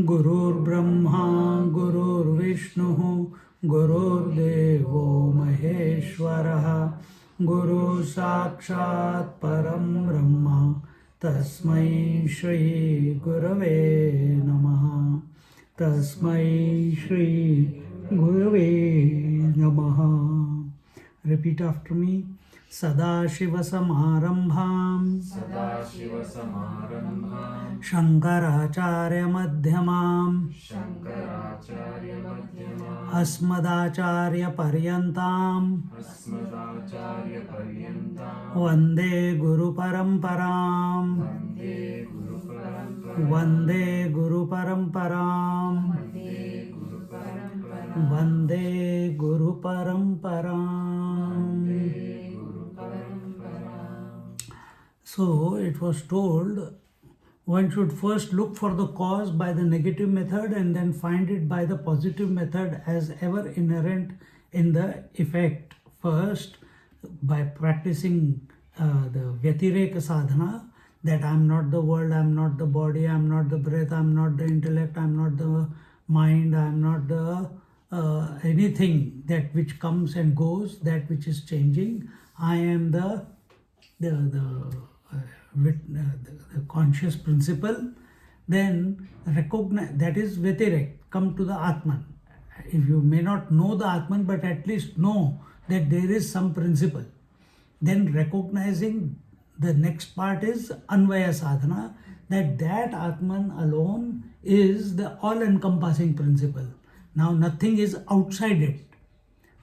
गुरुर्ब्रह्मा गुरुर्विष्णुः गुरुर्देवो महेश्वरः गुरु साक्षात् परं ब्रह्म तस्मै श्री गुरवे नमः तस्मै श्री गुरवे नमः. Repeat after me. सदाशिवसमारम्भाम् शङ्कराचार्यमध्यमाम् अस्मदाचार्यपर्यन्ताम् वन्दे गुरुपरम्पराम् वन्दे गुरुपरम्पराम् वन्दे गुरुपरम्पराम्. So it was told one should first look for the cause by the negative method and then find it by the positive method as ever inherent in the effect. First, by practicing the Vyatireka sadhana, that I am not the world, I am not the body, I am not the breath, I am not the intellect, I am not the mind, I am not the anything that which comes and goes, that which is changing. I am the conscious principle. Then recognize, that is Vyatirek, come to the atman. If you may not know the atman, but at least know that there is some principle. Then recognizing the next part is Anvaya sadhana, that atman alone is the all-encompassing principle. Now nothing is outside it.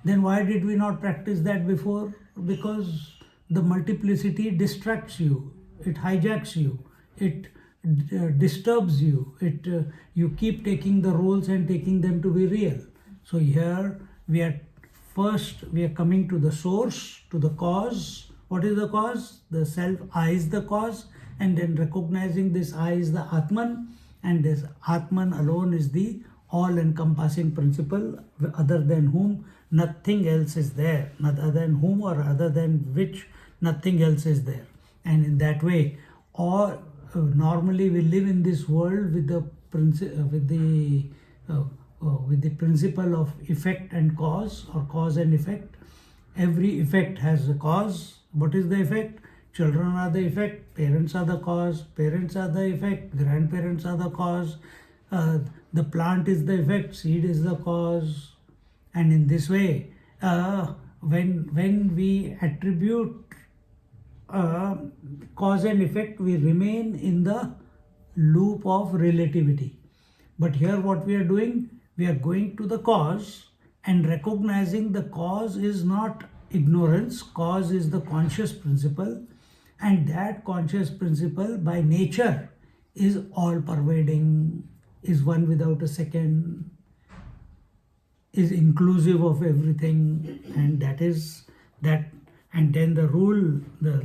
Then why did we not practice that before? Because the multiplicity distracts you, it hijacks you, it disturbs you, you keep taking the roles and taking them to be real. So here we are coming to the source, to the cause. What is the cause? The self, I is the cause, and then recognizing this I is the atman, and this atman alone is the all-encompassing principle, other than whom nothing else is there, not other than whom or other than which nothing else is there. And in that way, or normally we live in this world with the principle of effect and cause, or cause and effect. Every effect has a cause. What is the effect? Children are the effect, parents are the cause, parents are the effect, grandparents are the cause, the plant is the effect, seed is the cause. And in this way, when we attribute cause and effect, we remain in the loop of relativity. But here what we are doing, we are going to the cause and recognizing the cause is not ignorance, cause is the conscious principle, and that conscious principle by nature is all pervading, is one without a second, is inclusive of everything, and that is that. And then the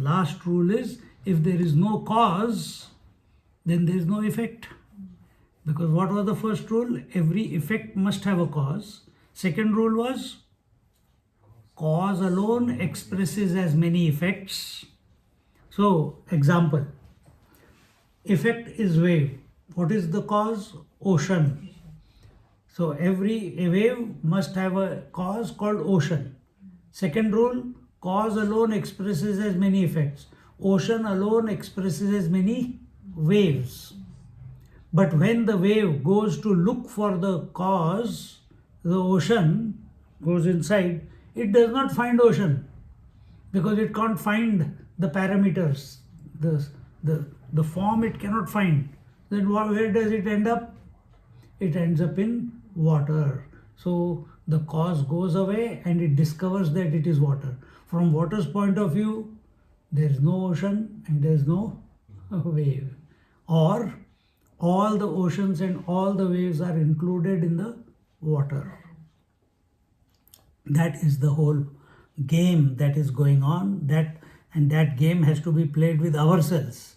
last rule is, if there is no cause, then there is no effect. Because what was the first rule? Every effect must have a cause. Second rule was, cause alone expresses as many effects. So, example, effect is wave. What is the cause? Ocean. So, every wave must have a cause called ocean. Second rule, cause alone expresses as many effects. Ocean alone expresses as many waves. But when the wave goes to look for the cause, the ocean goes inside, it does not find ocean because it can't find the parameters, the form it cannot find. Then where does it end up? It ends up in water. So the cause goes away and it discovers that it is water. From water's point of view, there is no ocean and there is no wave. Or all the oceans and all the waves are included in the water. That is the whole game that is going on. That And that game has to be played with ourselves.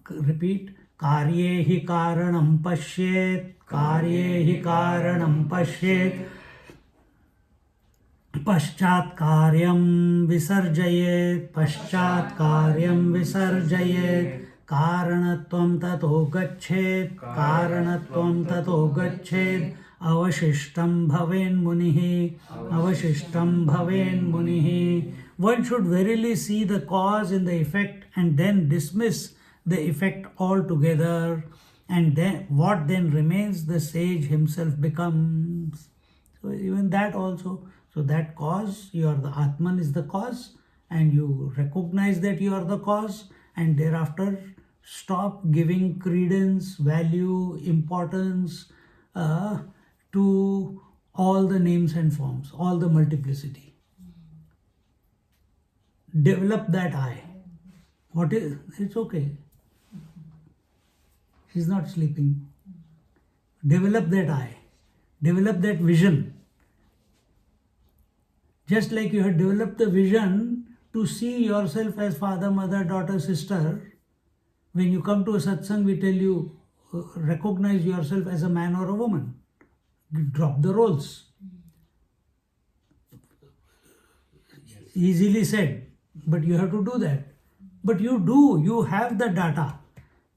Repeat. Karye hi karanam pashyet, karye hi karanam pashyet, पश्चात् कार्यं विसर्जयेत्, पश्चात् कार्यं विसर्जयेत्, कारणत्वं ततो गच्छेत्, कारणत्वं ततो गच्छेत्, अवशिष्टं भवेन्मुनिः, अवशिष्टं भवेन्मुनिः. One should verily see the cause in the effect and then dismiss the effect altogether, and then what then remains the sage himself becomes. So even that also. So that cause, you are the atman is the cause, and you recognize that you are the cause, and thereafter stop giving credence, value, importance to all the names and forms, all the multiplicity. Develop that I. What is, it's okay. She's not sleeping. Develop that I. Develop that vision. Just like you have developed the vision to see yourself as father, mother, daughter, sister, when you come to a satsang, we tell you, recognize yourself as a man or a woman. Drop the roles. Easily said, but you have to do that. But you do, you have the data.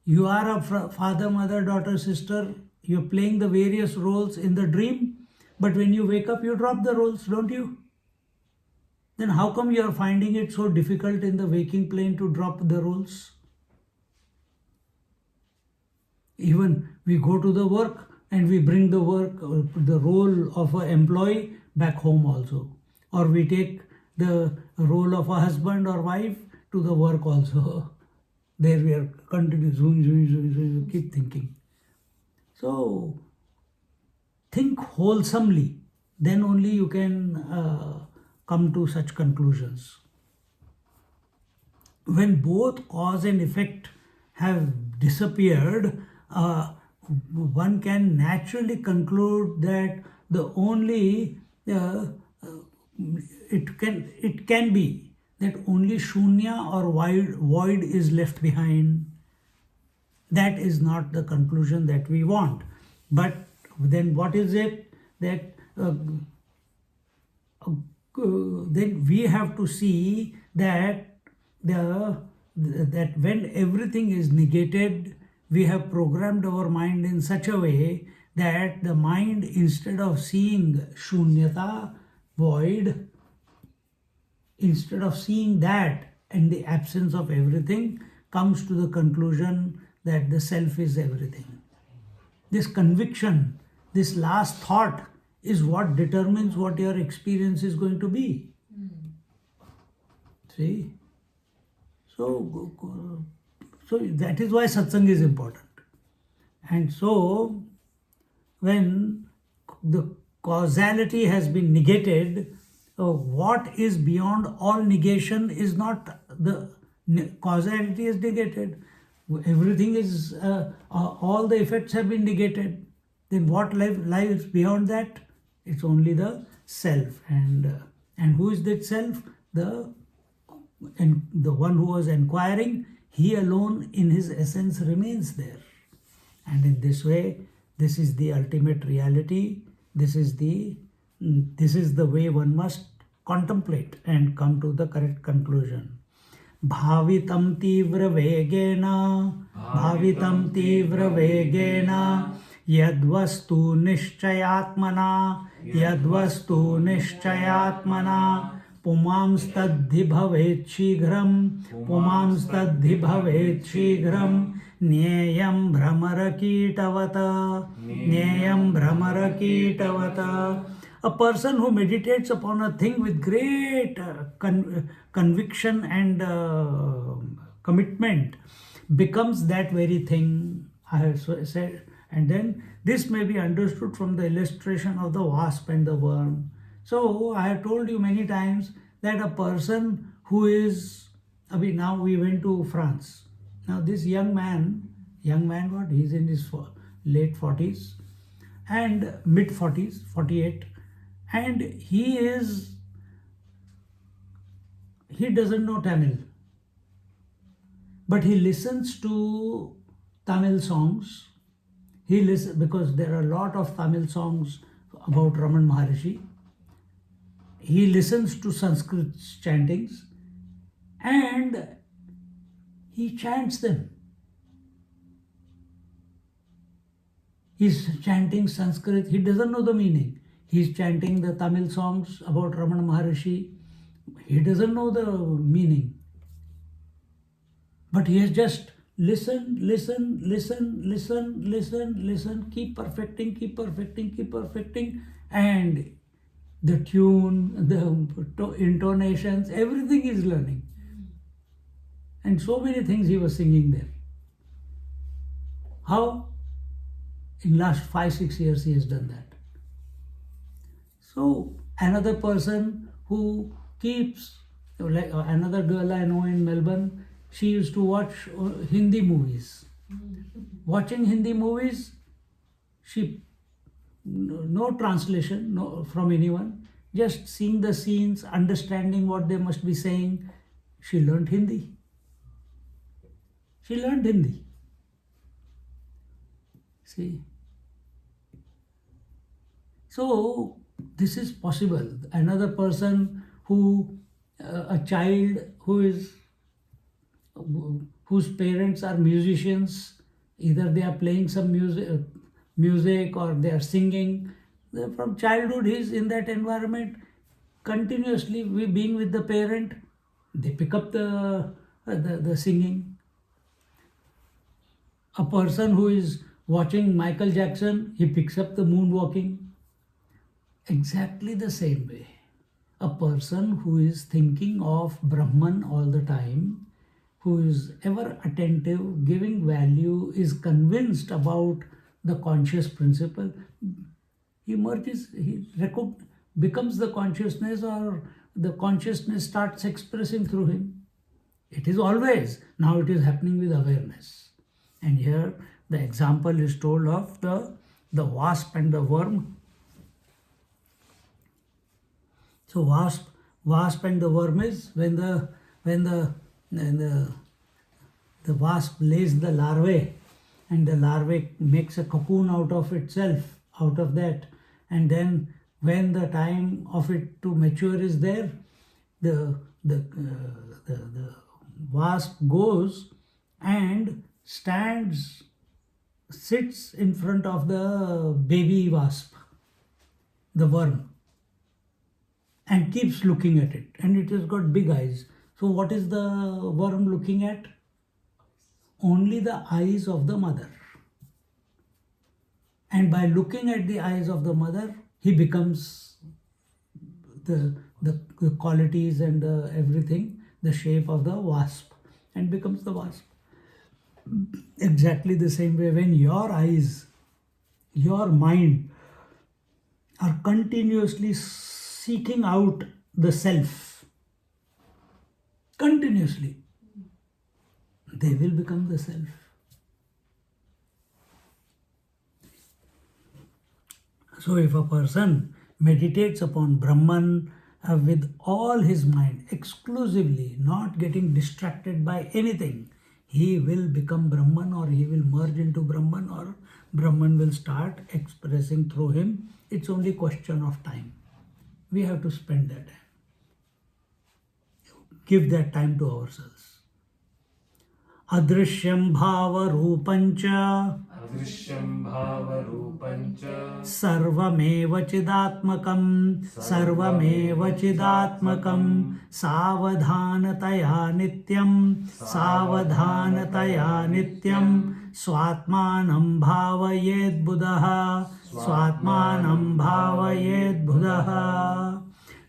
You are a father, mother, daughter, sister. You're playing the various roles in the dream, but when you wake up, you drop the roles, don't you? Then how come you are finding it so difficult in the waking plane to drop the roles? Even we go to the work and we bring the work, the role of an employee back home also. Or we take the role of a husband or wife to the work also. There we are continuing, keep thinking. So think wholesomely, then only you can come to such conclusions. When both cause and effect have disappeared, one can naturally conclude that the only it can be that only shunya or void is left behind. That is not the conclusion that we want. But then what is it? That then we have to see that that when everything is negated, we have programmed our mind in such a way that the mind, instead of seeing shunyata, void, instead of seeing that and the absence of everything, comes to the conclusion that the self is everything. This conviction, this last thought, is what determines what your experience is going to be. See? So that is why satsang is important. And so, when the causality has been negated, what is beyond all negation is not the causality is negated. Everything is, all the effects have been negated. Then what lies beyond that? It's only the self. And who is that self? The one who was inquiring, he alone in his essence remains there. And in this way, this is the ultimate reality. This is the way one must contemplate and come to the correct conclusion. Bhavitam tivra vegena yadvastu nishchayatmana पुमांस्तद्धि भवेत् शीघ्रं ज्ञेयं भ्रमरकीटवत्. A person who meditates upon a thing with great conviction and commitment becomes that very thing, I have said. And then this may be understood from the illustration of the wasp and the worm. So I have told you many times that a person who is, now we went to France. Now this young man what? He's in his late 40s and mid 40s, 48. And he is he doesn't know Tamil, but he listens to Tamil songs. He listens because there are a lot of Tamil songs about Raman Maharishi. He listens to Sanskrit chantings and he chants them. He's chanting Sanskrit. He doesn't know the meaning. He's chanting the Tamil songs about Ramana Maharishi. He doesn't know the meaning. But he has just listen, keep perfecting, and the tune, the intonations, everything is learning. And so many things he was singing there. How? In last 5-6 years he has done that. So another person who keeps, like another girl I know in Melbourne, she used to watch Hindi movies. Watching Hindi movies, she no translation from anyone, just seeing the scenes, understanding what they must be saying. She learned Hindi. See. So this is possible. Another person who, a child whose parents are musicians, either they are playing some music or they are singing. From childhood he is in that environment, continuously being with the parent, they pick up the singing. A person who is watching Michael Jackson, he picks up the moonwalking. Exactly the same way, a person who is thinking of Brahman all the time, who is ever attentive, giving value, is convinced about the conscious principle, he merges, becomes the consciousness, or the consciousness starts expressing through him. It is always, now it is happening with awareness. And here the example is told of the wasp and the worm. So wasp and the worm is when the wasp lays the larvae, and the larvae makes a cocoon out of itself, out of that, and then when the time of it to mature is there, the wasp goes and sits in front of the baby wasp, the worm, and keeps looking at it, and it has got big eyes. So what is the worm looking at? Only the eyes of the mother. And by looking at the eyes of the mother, he becomes the qualities and everything, the shape of the wasp, and becomes the wasp. Exactly the same way, when your eyes, your mind are continuously seeking out the self, continuously, they will become the self. So if a person meditates upon Brahman with all his mind, exclusively, not getting distracted by anything, he will become Brahman, or he will merge into Brahman, or Brahman will start expressing through him. It's only question of time. We have to spend that time. Give that time to ourselves. Adrishyam bhava rupancha sarvameva chidatmakam savadhanataya nityam swatmanam bhavayed buddha.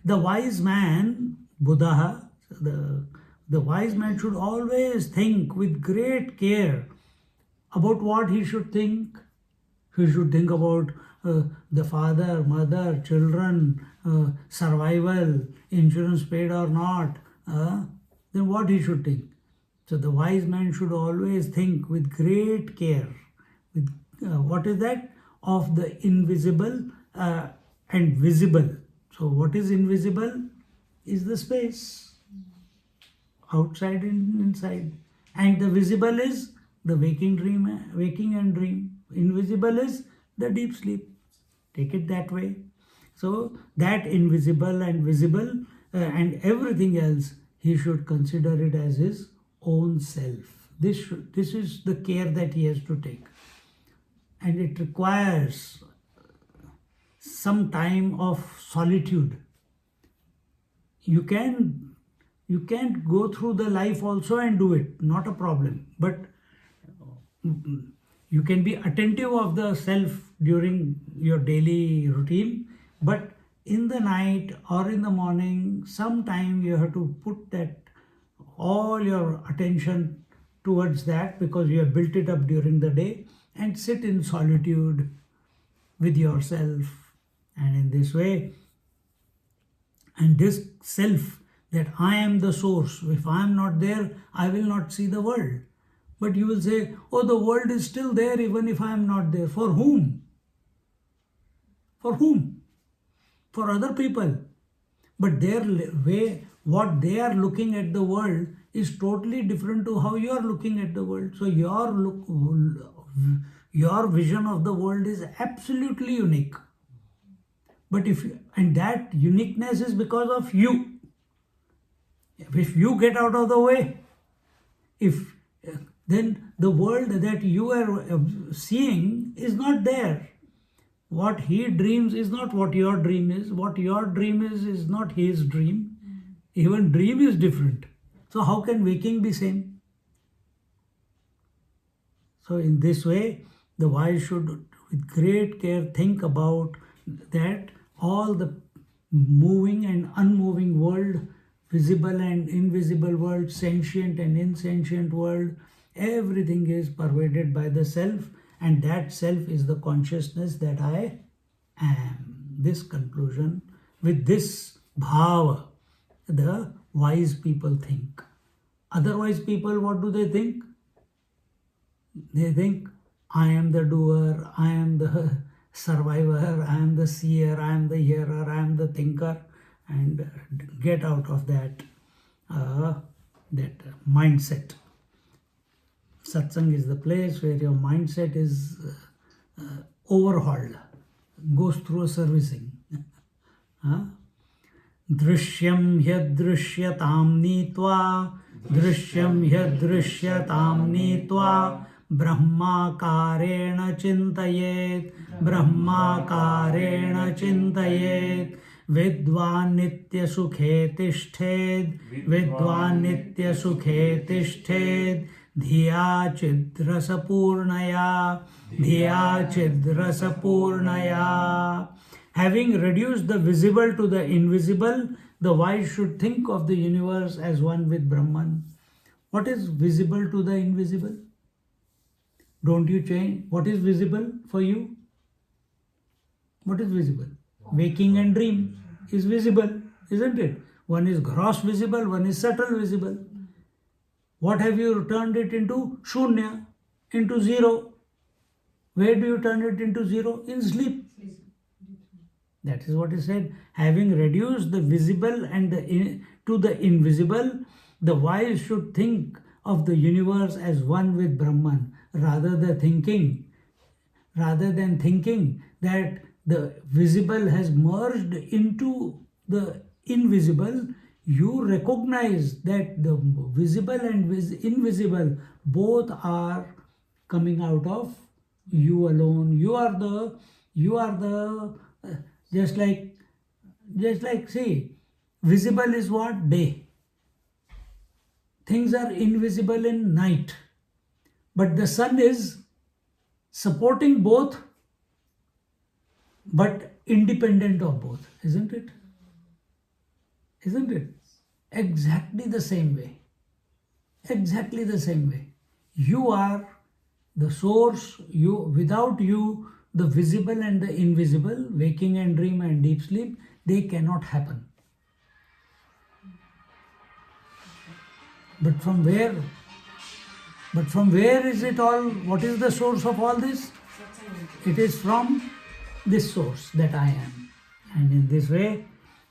The wise man, Buddha, the wise man should always think with great care about what he should think. He should think about the father, mother, children, survival, insurance paid or not. Then what he should think? So the wise man should always think with great care. With what is that? Of the invisible and visible. So what is invisible is the space. outside and inside. And the visible is the waking and dream. Invisible is the deep sleep. Take it that way. So that invisible and visible and everything else, he should consider it as his own self. This is the care that he has to take. And it requires some time of solitude. You can't go through the life also and do it, not a problem. But you can be attentive of the self during your daily routine, but in the night or in the morning, sometime you have to put that all your attention towards that, because you have built it up during the day, and sit in solitude with yourself. And in this way, and this self, that I am the source, if I am not there, I will not see the world. But you will say, oh, the world is still there even if I am not there. For whom? For whom? For other people. But their way, what they are looking at the world is totally different to how you are looking at the world. So your vision of the world is absolutely unique. But and that uniqueness is because of you. If you get out of the way, then the world that you are seeing is not there. What he dreams is not what your dream is. What your dream is not his dream. Even dream is different. So how can waking be same? So in this way, the wise should with great care think about that all the moving and unmoving world, visible and invisible world, sentient and insentient world, everything is pervaded by the self, and that self is the consciousness that I am. This conclusion, with this bhava, the wise people think. Otherwise people, what do they think? They think, I am the doer, I am the survivor, I am the seer, I am the hearer, I am the thinker, and get out of that mindset. Satsang is the place where your mindset is overhauled, goes through a servicing. Drishyam hyadrishyatam nitva, drishyam hyadrishyatam nitva, brahmakarena chintayet, brahmakarena chintayet, vidwan nitya sukhe tishthed, vidwan nitya sukhe tishthed, dhiya chidrasa purnaya, dhiya chidrasa purnaya. Having reduced the visible to the invisible, the wise should think of the universe as one with Brahman. What is visible to the invisible? Don't you change? What is visible for you? What is visible? Waking and dream is visible, isn't it? One is gross visible, one is subtle visible. What have you turned it into? Shunya, into zero. Where do you turn it into zero? In sleep. That is what is said. Having reduced the visible and to the invisible, the wise should think of the universe as one with Brahman, rather than thinking that the visible has merged into the invisible. You recognize that the visible and invisible both are coming out of you alone. You are the just like see, visible is what? Day. Things are invisible in night, but the sun is supporting both but independent of both, isn't it? Isn't it? Exactly the same way. Exactly the same way. You are the source. Without you, the visible and the invisible, waking and dream and deep sleep, they cannot happen. But from where is it all? What is the source of all this? It is from this source that I am. And in this way,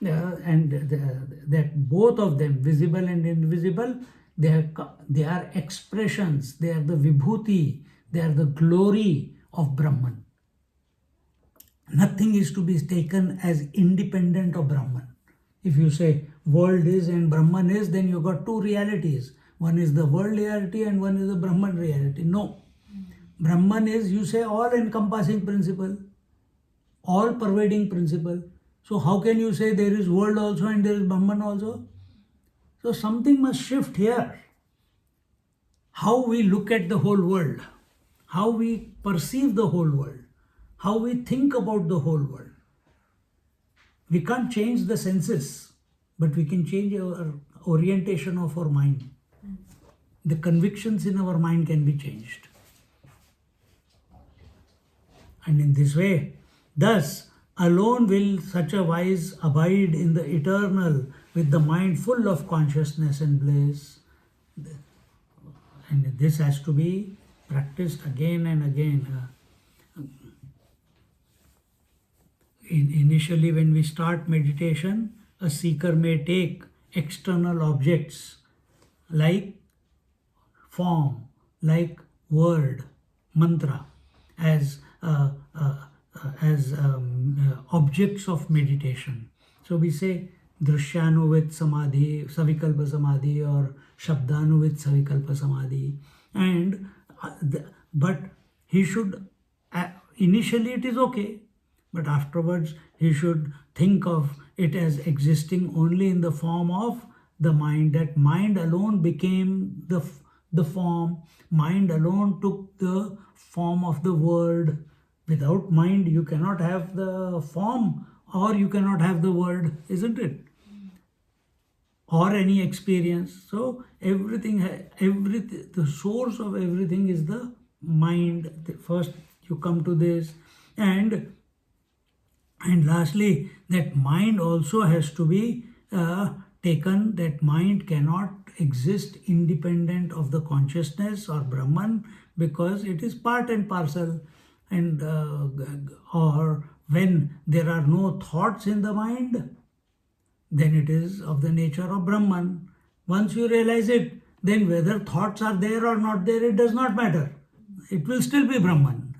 that both of them, visible and invisible, they are expressions, they are the vibhuti, they are the glory of Brahman. Nothing is to be taken as independent of Brahman. If you say world is and Brahman is, then you got two realities. One is the world reality and one is the Brahman reality. No. Brahman is, you say, all-encompassing principle, all-pervading principle. So how can you say there is world also and there is Brahman also? So something must shift here. How we look at the whole world, how we perceive the whole world, how we think about the whole world. We can't change the senses, but we can change our orientation of our mind. The convictions in our mind can be changed. And in this way, thus, alone will such a wise abide in the eternal with the mind full of consciousness and bliss. And this has to be practiced again and again. Initially, when we start meditation, a seeker may take external objects like form, like word, mantra, as objects of meditation. So we say Drishyanu Samadhi, Savikalpa Samadhi, or Shabdanu Savikalpa Samadhi. And but he should, initially it is okay, but afterwards he should think of it as existing only in the form of the mind. That mind alone became the form. Mind alone took the form of the word. Without mind, you cannot have the form or you cannot have the word, isn't it? Or any experience. So everything, the source of everything is the mind. First you come to this, and lastly, that mind also has to be taken. That mind cannot exist independent of the consciousness or Brahman, because it is part and parcel. And or when there are no thoughts in the mind, then it is of the nature of Brahman. Once you realize it, then whether thoughts are there or not there, it does not matter. It will still be Brahman.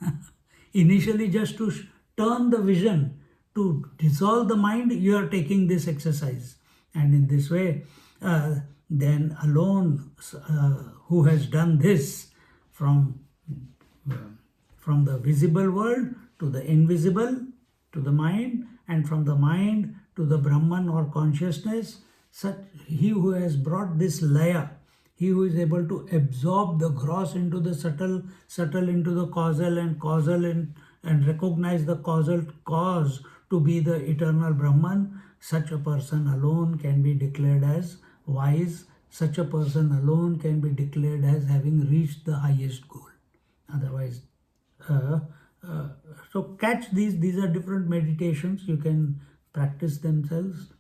Initially, just to turn the vision, to dissolve the mind, you are taking this exercise. And in this way, then alone, who has done this from the visible world to the invisible, to the mind, and from the mind to the Brahman or consciousness, such he who has brought this laya, he who is able to absorb the gross into the subtle, subtle into the causal, and causal and recognize the causal cause to be the eternal Brahman, such a person alone can be declared as wise. Such a person alone can be declared as having reached the highest goal. Otherwise, so catch these are different meditations. You can practice themselves.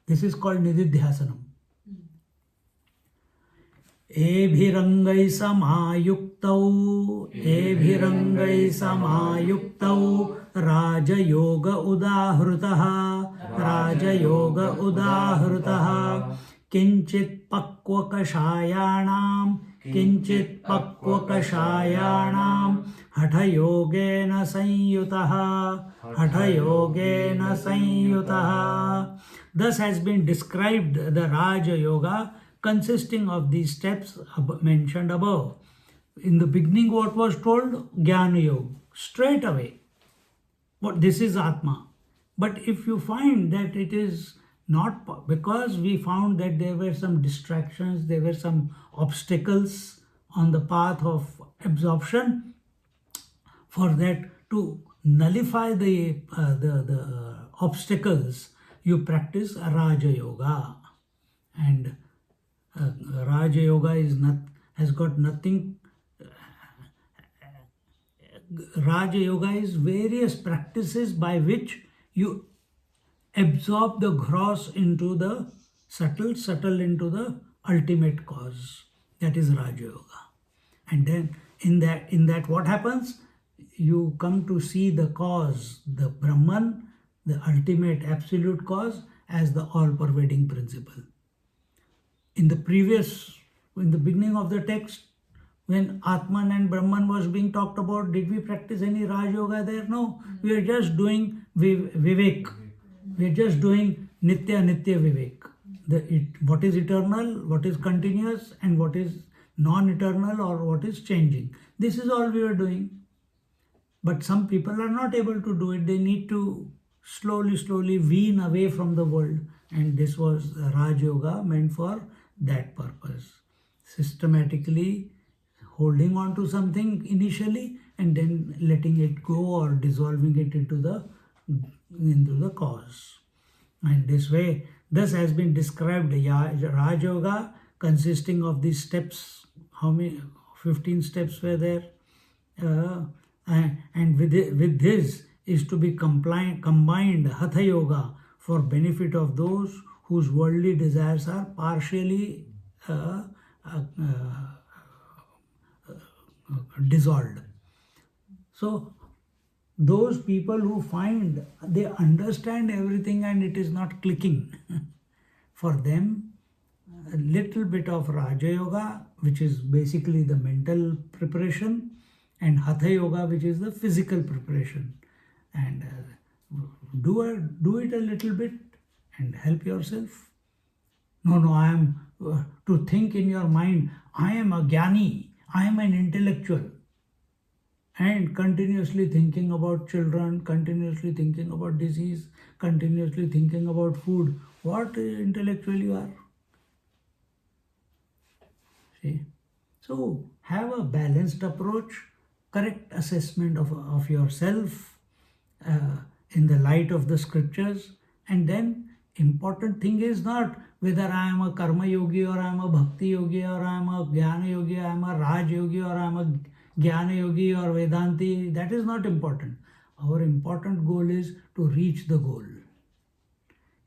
This is called nididhyasanam. Ebhirangai samayuktau raja yoga udahrutaha kinchit pakvakashayanam hatayogena sanyutaha. Thus has been described the Raja Yoga, consisting of these steps mentioned above. In the beginning, what was told? Jnana Yoga. Straight away. But this is Atma. But if you find that it is not, because we found that there were some distractions, there were some obstacles on the path of absorption, for that to nullify the obstacles, you practice Raja Yoga. And Raja Yoga has got nothing. Raja Yoga is various practices by which you absorb the gross into the subtle, subtle into the ultimate cause. That is Raja Yoga. And then in that what happens? You come to see the cause, the Brahman, the ultimate absolute cause as the all-pervading principle. In the beginning of the text, when Atman and Brahman was being talked about, did we practice any Raj Yoga there? No. We are just doing Vivek. We are just doing Nitya Vivek. What is eternal, what is continuous, and what is non-eternal or what is changing. This is all we are doing. But some people are not able to do it. They need to slowly wean away from the world. And this was Raj Yoga meant for that purpose. Systematically holding on to something initially and then letting it go or dissolving it into the cause. And this way, thus has been described Raj Yoga consisting of these steps. How many? 15 steps were there. And with this is to be combined Hatha Yoga for benefit of those whose worldly desires are partially dissolved. So those people who find they understand everything and it is not clicking, for them a little bit of Raja Yoga, which is basically the mental preparation, and Hatha Yoga, which is the physical preparation. And do it a little bit and help yourself. No, I am to think in your mind, I am a jnani, I am an intellectual, and continuously thinking about children, continuously thinking about disease, continuously thinking about food. What intellectual you are? See? So have a balanced approach, correct assessment of yourself in the light of the scriptures, and then important thing is not whether I am a karma yogi or I am a bhakti yogi or I am a jnana yogi, I am a raj yogi or I am a jnana yogi or Vedanti. That is not important. Our important goal is to reach the goal.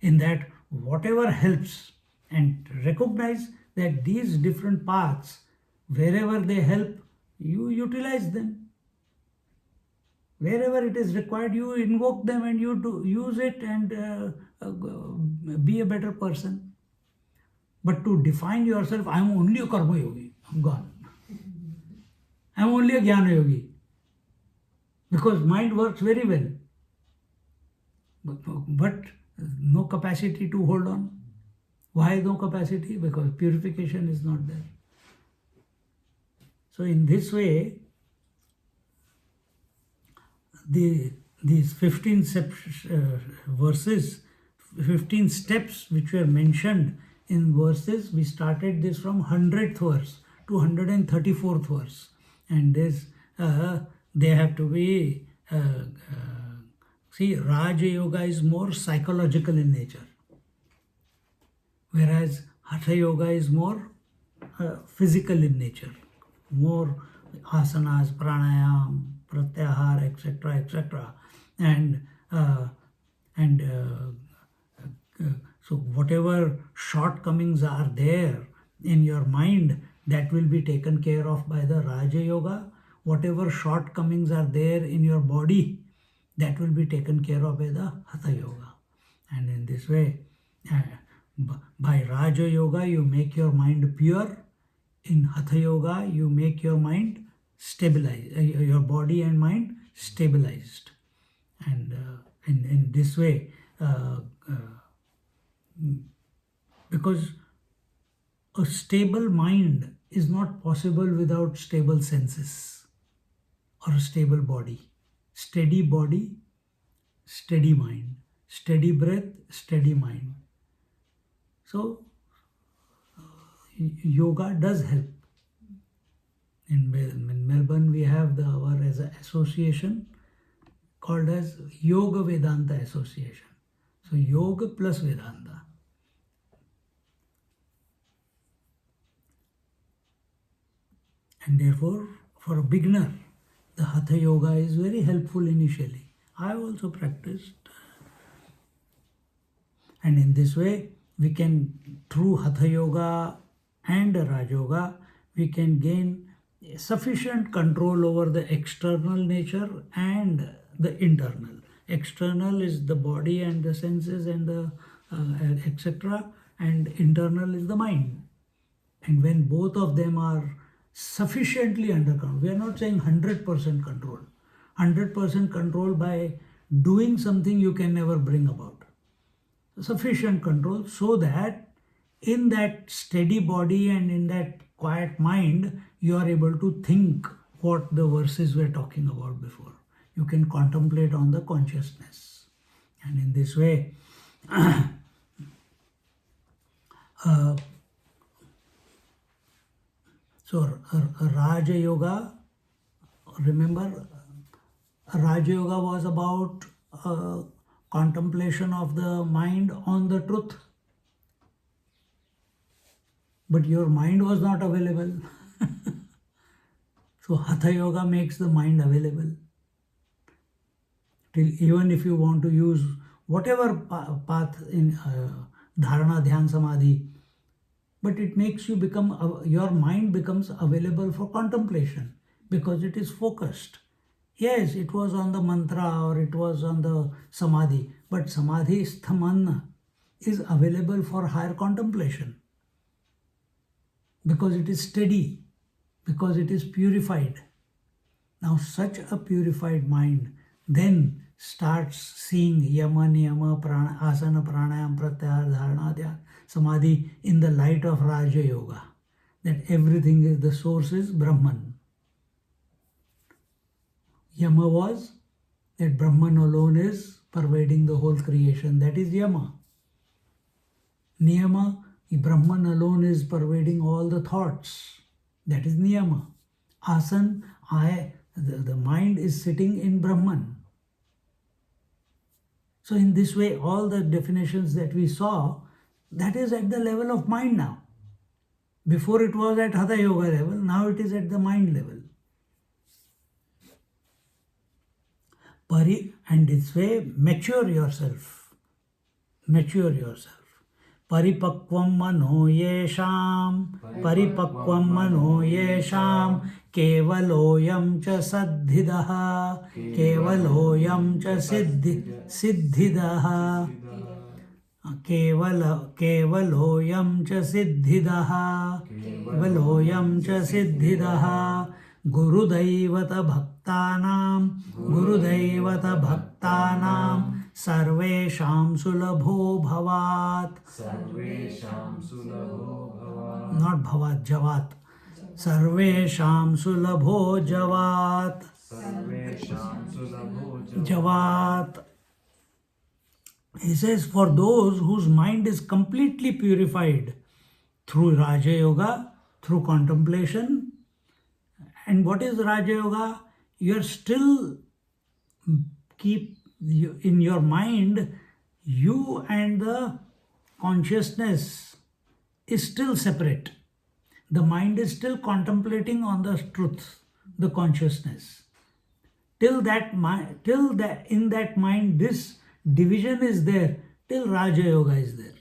In that, whatever helps, and recognize that these different paths, wherever they help, you utilize them. Wherever it is required, you invoke them and you use it and be a better person. But to define yourself, I am only a karma yogi, I'm gone. I am only a jnana yogi. Because mind works very well. But no capacity to hold on. Why no capacity? Because purification is not there. So in this way, these 15 verses, 15 steps which were mentioned in verses, we started this from 100th verse to 134th verse. And this, they have to be, see, Raja Yoga is more psychological in nature, whereas Hatha Yoga is more physical in nature, more asanas, pranayam, pratyahar, etc. And so whatever shortcomings are there in your mind, that will be taken care of by the Raja Yoga. Whatever shortcomings are there in your body, that will be taken care of by the Hatha Yoga. And in this way, by Raja Yoga, you make your mind pure. In Hatha Yoga, you make your mind stabilized, your body and mind stabilized. And in this way, because a stable mind is not possible without stable senses or a stable body. Steady body, steady mind. Steady breath, steady mind. So, yoga does help. In Melbourne, we have our association called as Yoga Vedanta Association. So, yoga plus Vedanta. And therefore, for a beginner, the Hatha Yoga is very helpful initially. I also practiced. And in this way, we can, through Hatha Yoga and Raja Yoga, we can gain sufficient control over the external nature and the internal. External is the body and the senses and the etc. And internal is the mind. And when both of them are sufficiently under control, we are not saying 100% control. 100% control by doing something you can never bring about. Sufficient control so that in that steady body and in that quiet mind, you are able to think what the verses were talking about before. You can contemplate on the consciousness. And in this way, so Raja Yoga, remember, Raja Yoga was about contemplation of the mind on the truth. But your mind was not available. So Hatha Yoga makes the mind available. Even if you want to use whatever path in Dharana, Dhyan, Samadhi, but it makes you become, your mind becomes available for contemplation because it is focused. Yes, it was on the mantra or it was on the Samadhi, but Samadhi Sthaman is available for higher contemplation because it is steady, because it is purified. Now such a purified mind then starts seeing yama, niyama, prana, asana, pranayam, pratyahara, dharana, dhyana, samadhi in the light of Raja Yoga. That everything is, the source is Brahman. Yama was that Brahman alone is pervading the whole creation. That is Yama. Niyama, Brahman alone is pervading all the thoughts. That is Niyama. Asan, the mind is sitting in Brahman. So in this way, all the definitions that we saw, that is at the level of mind now. Before it was at Hatha Yoga level, now it is at the mind level. And this way, mature yourself. Mature yourself. Paripakvam mano yesham, paripakvam mano yesham, kevaloyam cha saddhidaha, kevaloyam cha siddhidaha, kevaloyam cha siddhidaha, kevaloyam cha siddhidaha, gurudaivata bhaktanam, sarvesham sulabho bhavat. Not bhavat, javat. Sarvesham sulabho javat. Javat. He says, for those whose mind is completely purified through Raja Yoga, through contemplation. And what is Raja Yoga? You are still keep in your mind, you and the consciousness is still separate. The mind is still contemplating on the truth, the consciousness. In that mind, this division is there, till Raja Yoga is there.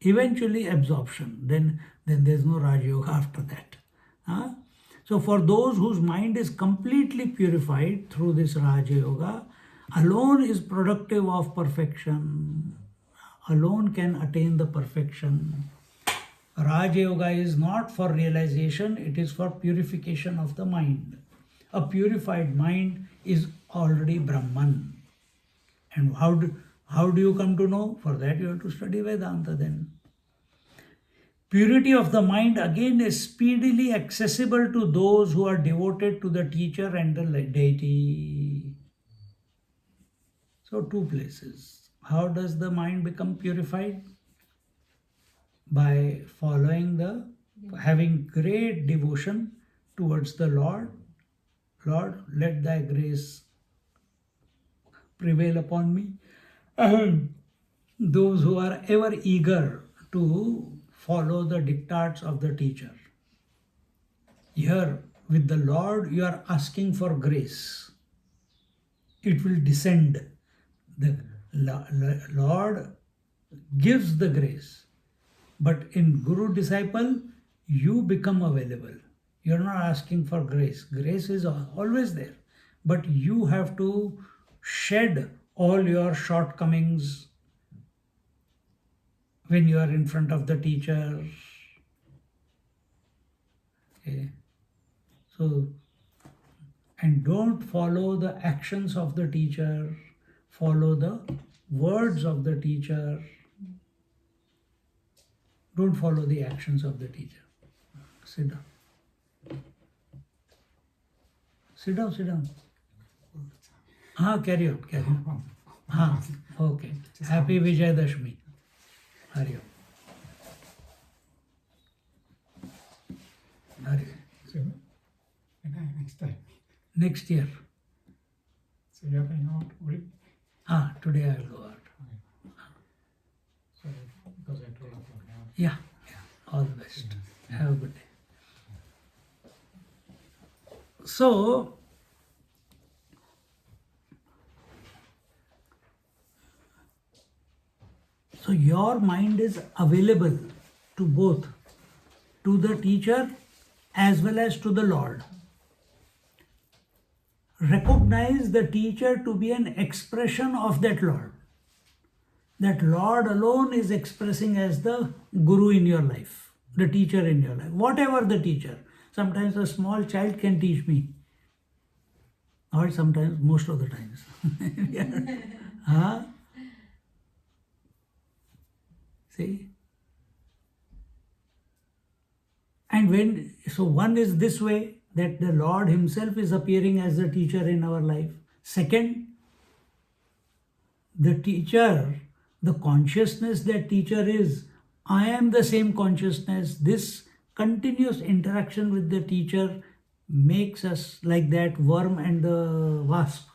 Eventually absorption, then there is no Raja Yoga after that. So for those whose mind is completely purified through this Raja Yoga, alone is productive of perfection, alone can attain the perfection. Raja Yoga is not for realization, it is for purification of the mind. A purified mind is already Brahman. And how do you come to know? For that you have to study Vedanta then. Purity of the mind again is speedily accessible to those who are devoted to the teacher and the deity. So two places. How does the mind become purified? By having great devotion towards the Lord. Lord, let thy grace prevail upon me. Those who are ever eager to follow the diktats of the teacher. Here, with the Lord, you are asking for grace. It will descend. The Lord gives the grace. But in Guru disciple, you become available. You are not asking for grace. Grace is always there. But you have to shed all your shortcomings when you are in front of the teacher. Okay. So, and don't follow the actions of the teacher, follow the words of the teacher. Don't follow the actions of the teacher. Sit down. Sit down, sit down. Carry on, carry on. Okay. Happy Vijayadashmi. Hari Om. Hari Om. Next time. Next year. So you are going out? Today I will go out. So because I told you. Yeah. All the best. Have a good day. So, your mind is available to both, to the teacher as well as to the Lord. Recognize the teacher to be an expression of that Lord. That Lord alone is expressing as the Guru in your life, the teacher in your life, whatever the teacher. Sometimes a small child can teach me, or sometimes, most of the times. See? And one is this way, that the Lord Himself is appearing as the teacher in our life. Second, the teacher, the consciousness that teacher is, I am the same consciousness. This continuous interaction with the teacher makes us like that worm and the wasp.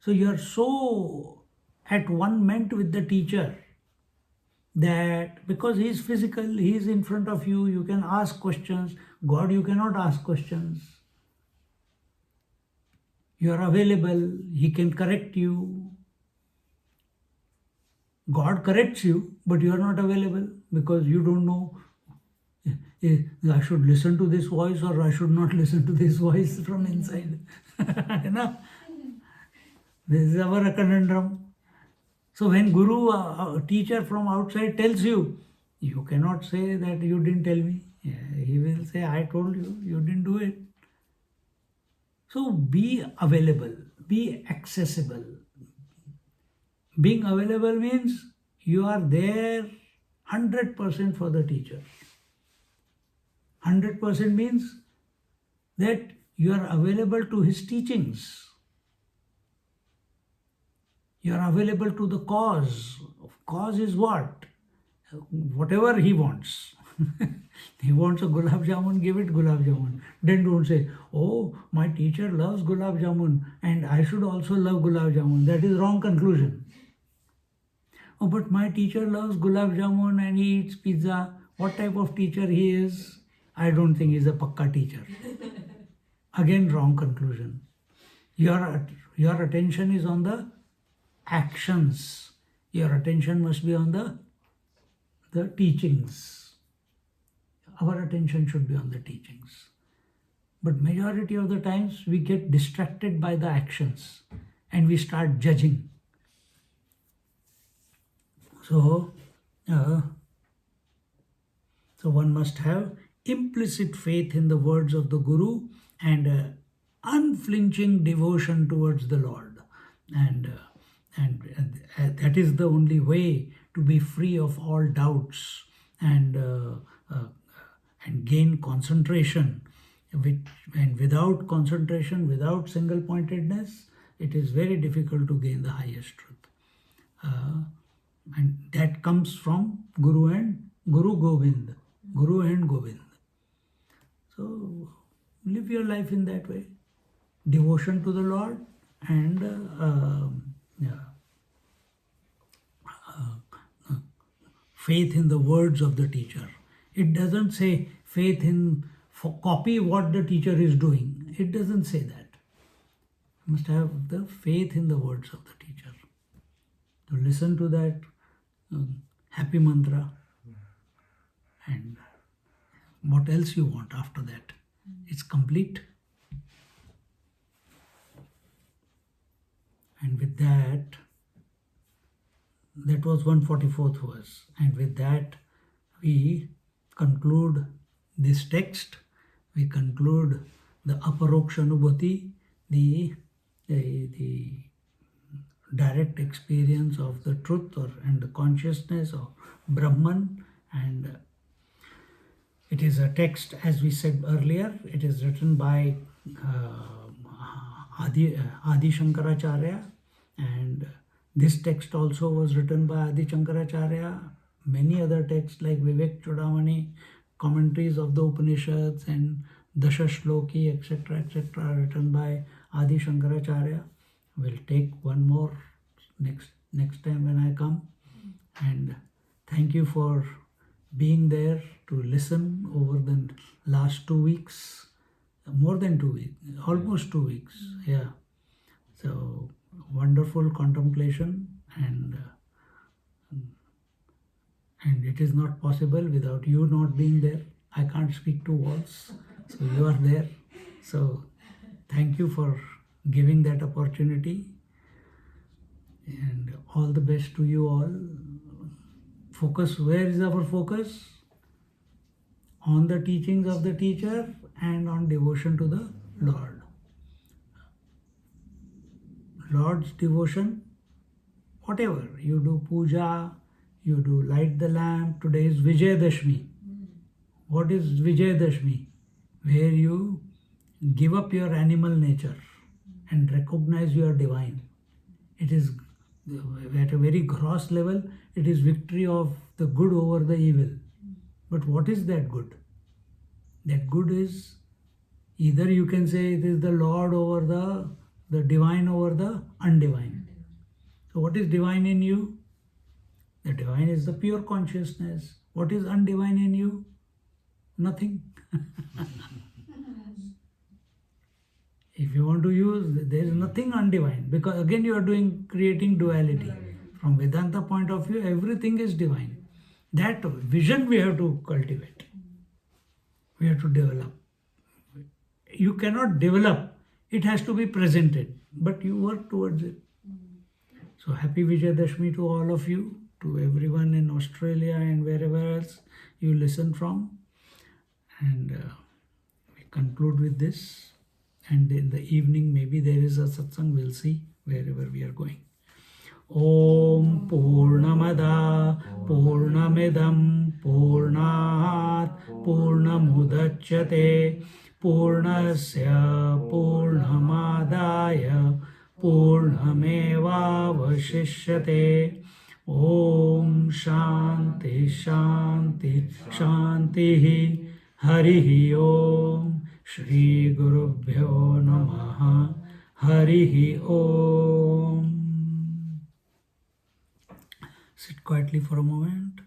So you are so at one ment with the teacher that because he is physical, he is in front of you, you can ask questions. God, you cannot ask questions. You are available, He can correct you. God corrects you, but you are not available because you don't know, I should listen to this voice or I should not listen to this voice from inside. This is our conundrum. So when Guru, teacher from outside tells you, you cannot say that you didn't tell me. He will say, I told you, you didn't do it. So be available, be accessible. Being available means you are there 100% for the teacher. 100% means that you are available to his teachings. You are available to the cause. Cause is what? Whatever he wants. He wants a gulab jamun, give it gulab jamun. Then don't say, oh, my teacher loves gulab jamun and I should also love gulab jamun. That is wrong conclusion. Oh, but my teacher loves gulab jamun and he eats pizza. What type of teacher he is? I don't think he's a pakka teacher. Again, wrong conclusion. Your attention is on the actions. Your attention must be on the teachings. Our attention should be on the teachings. But majority of the times we get distracted by the actions and we start judging. So one must have implicit faith in the words of the Guru and unflinching devotion towards the Lord. And that is the only way to be free of all doubts and gain concentration. And without concentration, without single-pointedness, it is very difficult to gain the highest truth. And that comes from Guru and Govind. So live your life in that way. Devotion to the Lord and faith in the words of the teacher. It doesn't say faith in copy what the teacher is doing. It doesn't say that. You must have the faith in the words of the teacher. To listen to that happy mantra and what else you want after that. It's complete. And with that was 144th verse. And with that, we conclude this text. We conclude the aparokshanubhuti, the direct experience of the truth and the consciousness of Brahman. And it is a text, as we said earlier, it is written by Adi Shankaracharya, and this text also was written by Adi Shankaracharya. Many other texts like Vivek Chudamani, commentaries of the Upanishads, and Dasha Shloki, etc., etc., are written by Adi Shankaracharya. We'll take one more next time when I come. And thank you for being there to listen over the last 2 weeks, more than 2 weeks, almost 2 weeks. Yeah. So wonderful contemplation, and it is not possible without you not being there. I can't speak to walls, so you are there. So thank you for giving that opportunity, and all the best to you all. Focus, where is our focus? On the teachings of the teacher and on devotion to the Lord. Lord's devotion, whatever, you do puja, you do light the lamp. Today is Vijayadashmi. What is Vijayadashmi? Where you give up your animal nature and recognize you are divine. It is at a very gross level, it is victory of the good over the evil. But what is that good? That good is, either you can say it is the Lord over the divine over the undivine. So what is divine in you? The divine is the pure consciousness. What is undivine in you? Nothing. If you want to use, there is nothing undivine, because again you are creating duality. From Vedanta point of view, everything is divine. That vision we have to cultivate. We have to develop. You cannot develop, it has to be presented, but you work towards it. So happy Vijayadashmi to all of you, to everyone in Australia and wherever else you listen from. And we conclude with this. And in the evening, maybe there is a satsang, we'll see wherever we are going. Om Purnamada Purnamidam Purnat Purnamudachyate Purnasya Purnamadaya Purnameva Vashishyate. Om Shanti Shanti Shanti. Harihi Om. Shri Gurubhyo Namaha. Harihi Om. Sit quietly for a moment.